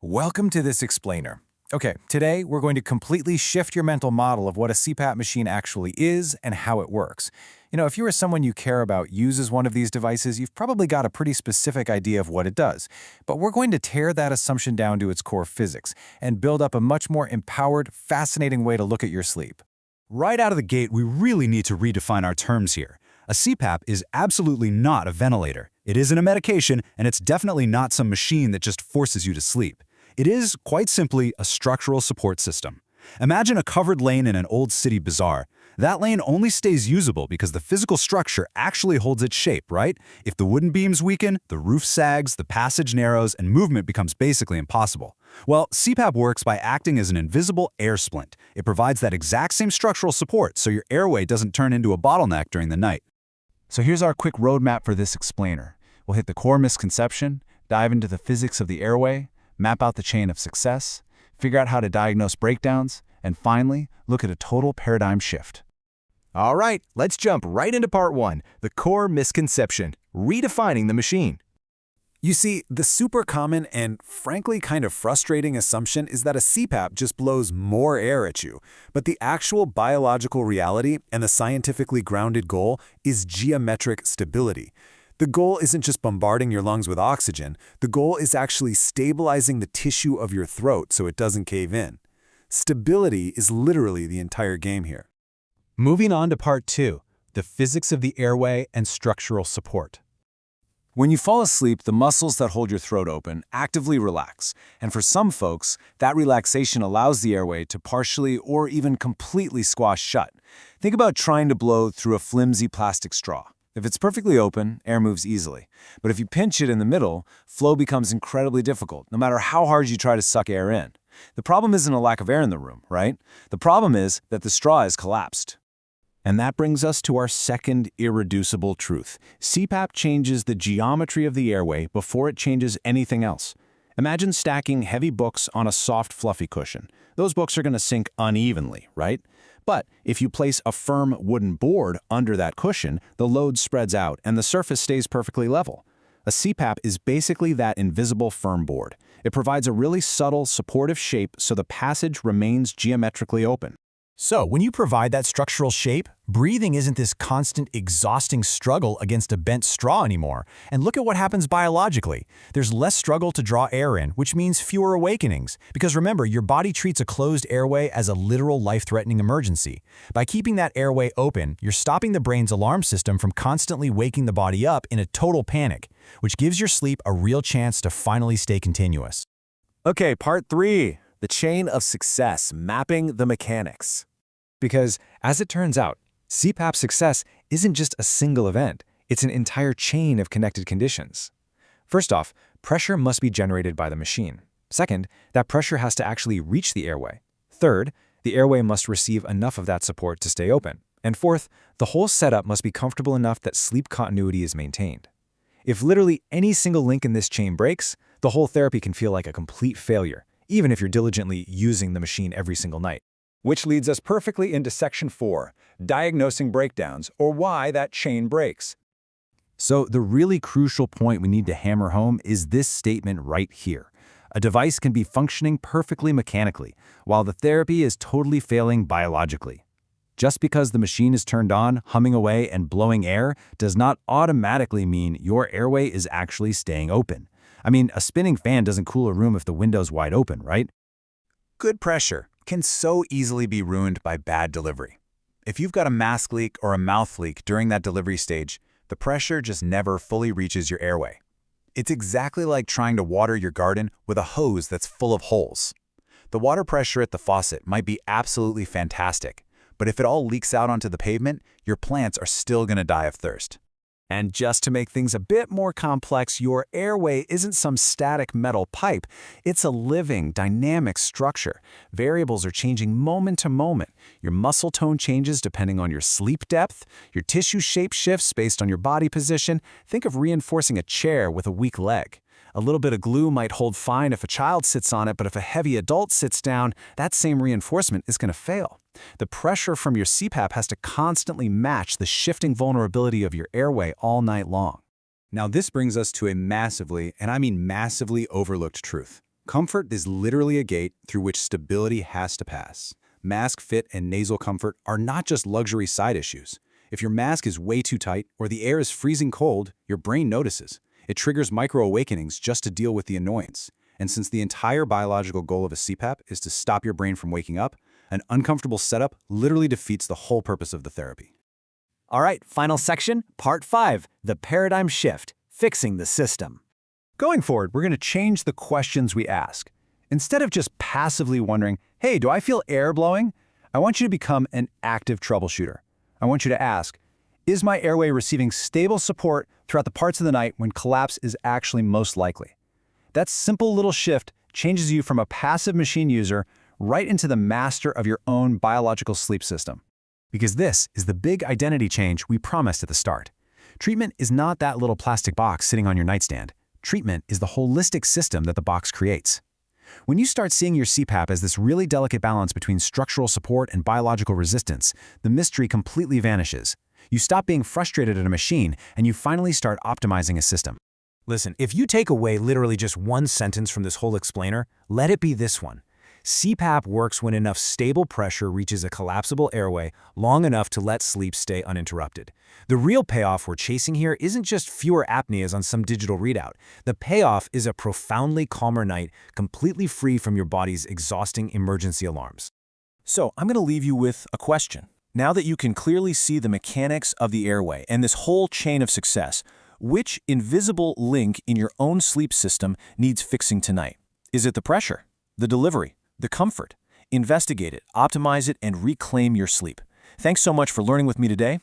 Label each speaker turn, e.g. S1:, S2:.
S1: Welcome to this explainer. Okay, today we're going to completely shift your mental model of what a CPAP machine actually is and how it works. If you or someone you care about uses one of these devices, you've probably got a pretty specific idea of what it does. But we're going to tear that assumption down to its core physics and build up a much more empowered, fascinating way to look at your sleep.
S2: Right out of the gate, we really need to redefine our terms here. A CPAP is absolutely not a ventilator. It isn't a medication, and it's definitely not some machine that just forces you to sleep. It is, quite simply, a structural support system. Imagine a covered lane in an old city bazaar. That lane only stays usable because the physical structure actually holds its shape, right? If the wooden beams weaken, the roof sags, the passage narrows, and movement becomes basically impossible. Well, CPAP works by acting as an invisible air splint. It provides that exact same structural support so your airway doesn't turn into a bottleneck during the night. So here's our quick roadmap for this explainer. We'll hit the core misconception, dive into the physics of the airway, map out the chain of success, figure out how to diagnose breakdowns, and finally, look at a total paradigm shift.
S3: All right, let's jump right into part one, the core misconception, redefining the machine.
S1: You see, the super common and frankly kind of frustrating assumption is that a CPAP just blows more air at you. But the actual biological reality and the scientifically grounded goal is geometric stability. The goal isn't just bombarding your lungs with oxygen. The goal is actually stabilizing the tissue of your throat so it doesn't cave in. Stability is literally the entire game here.
S2: Moving on to part two, the physics of the airway and structural support.
S1: When you fall asleep, the muscles that hold your throat open actively relax, and for some folks, that relaxation allows the airway to partially or even completely squash shut. Think about trying to blow through a flimsy plastic straw. If it's perfectly open, air moves easily. But if you pinch it in the middle, flow becomes incredibly difficult, no matter how hard you try to suck air in. The problem isn't a lack of air in the room, right? The problem is that the straw is collapsed.
S2: And that brings us to our second irreducible truth. CPAP changes the geometry of the airway before it changes anything else. Imagine stacking heavy books on a soft, fluffy cushion. Those books are going to sink unevenly, right? But if you place a firm wooden board under that cushion, the load spreads out and the surface stays perfectly level. A CPAP is basically that invisible firm board. It provides a really subtle, supportive shape so the passage remains geometrically open.
S4: So, when you provide that structural shape, breathing isn't this constant, exhausting struggle against a bent straw anymore. And look at what happens biologically. There's less struggle to draw air in, which means fewer awakenings. Because remember, your body treats a closed airway as a literal life-threatening emergency. By keeping that airway open, you're stopping the brain's alarm system from constantly waking the body up in a total panic, which gives your sleep a real chance to finally stay continuous.
S3: Okay, part three, the chain of success, mapping the mechanics.
S5: Because, as it turns out, CPAP success isn't just a single event, it's an entire chain of connected conditions. First off, pressure must be generated by the machine. Second, that pressure has to actually reach the airway. Third, the airway must receive enough of that support to stay open. And fourth, the whole setup must be comfortable enough that sleep continuity is maintained. If literally any single link in this chain breaks, the whole therapy can feel like a complete failure, even if you're diligently using the machine every single night.
S2: Which leads us perfectly into section 4, diagnosing breakdowns, or why that chain breaks.
S1: So the really crucial point we need to hammer home is this statement right here. A device can be functioning perfectly mechanically, while the therapy is totally failing biologically. Just because the machine is turned on, humming away, and blowing air does not automatically mean your airway is actually staying open. I mean, a spinning fan doesn't cool a room if the window's wide open, right?
S2: Good pressure can so easily be ruined by bad delivery. If you've got a mask leak or a mouth leak during that delivery stage, the pressure just never fully reaches your airway. It's exactly like trying to water your garden with a hose that's full of holes. The water pressure at the faucet might be absolutely fantastic, but if it all leaks out onto the pavement, your plants are still going to die of thirst.
S4: And just to make things a bit more complex, your airway isn't some static metal pipe. It's a living, dynamic structure. Variables are changing moment to moment. Your muscle tone changes depending on your sleep depth. Your tissue shape shifts based on your body position. Think of reinforcing a chair with a weak leg. A little bit of glue might hold fine if a child sits on it, but if a heavy adult sits down, that same reinforcement is going to fail. The pressure from your CPAP has to constantly match the shifting vulnerability of your airway all night long.
S2: Now this brings us to a massively, and I mean massively overlooked truth. Comfort is literally a gate through which stability has to pass. Mask fit and nasal comfort are not just luxury side issues. If your mask is way too tight or the air is freezing cold, your brain notices. It triggers micro-awakenings just to deal with the annoyance. And since the entire biological goal of a CPAP is to stop your brain from waking up, an uncomfortable setup literally defeats the whole purpose of the therapy.
S4: All right, final section, part 5, the paradigm shift, fixing the system. Going forward, we're going to change the questions we ask. Instead of just passively wondering, hey, do I feel air blowing? I want you to become an active troubleshooter. I want you to ask, is my airway receiving stable support throughout the parts of the night when collapse is actually most likely? That simple little shift changes you from a passive machine user right into the master of your own biological sleep system. Because this is the big identity change we promised at the start. Treatment is not that little plastic box sitting on your nightstand. Treatment is the holistic system that the box creates. When you start seeing your CPAP as this really delicate balance between structural support and biological resistance, the mystery completely vanishes. You stop being frustrated at a machine, and you finally start optimizing a system.
S5: Listen, if you take away literally just one sentence from this whole explainer, let it be this one. CPAP works when enough stable pressure reaches a collapsible airway long enough to let sleep stay uninterrupted. The real payoff we're chasing here isn't just fewer apneas on some digital readout. The payoff is a profoundly calmer night, completely free from your body's exhausting emergency alarms.
S1: So, I'm going to leave you with a question. Now that you can clearly see the mechanics of the airway and this whole chain of success, which invisible link in your own sleep system needs fixing tonight? Is it the pressure, the delivery, the comfort? Investigate it, optimize it, and reclaim your sleep. Thanks so much for learning with me today.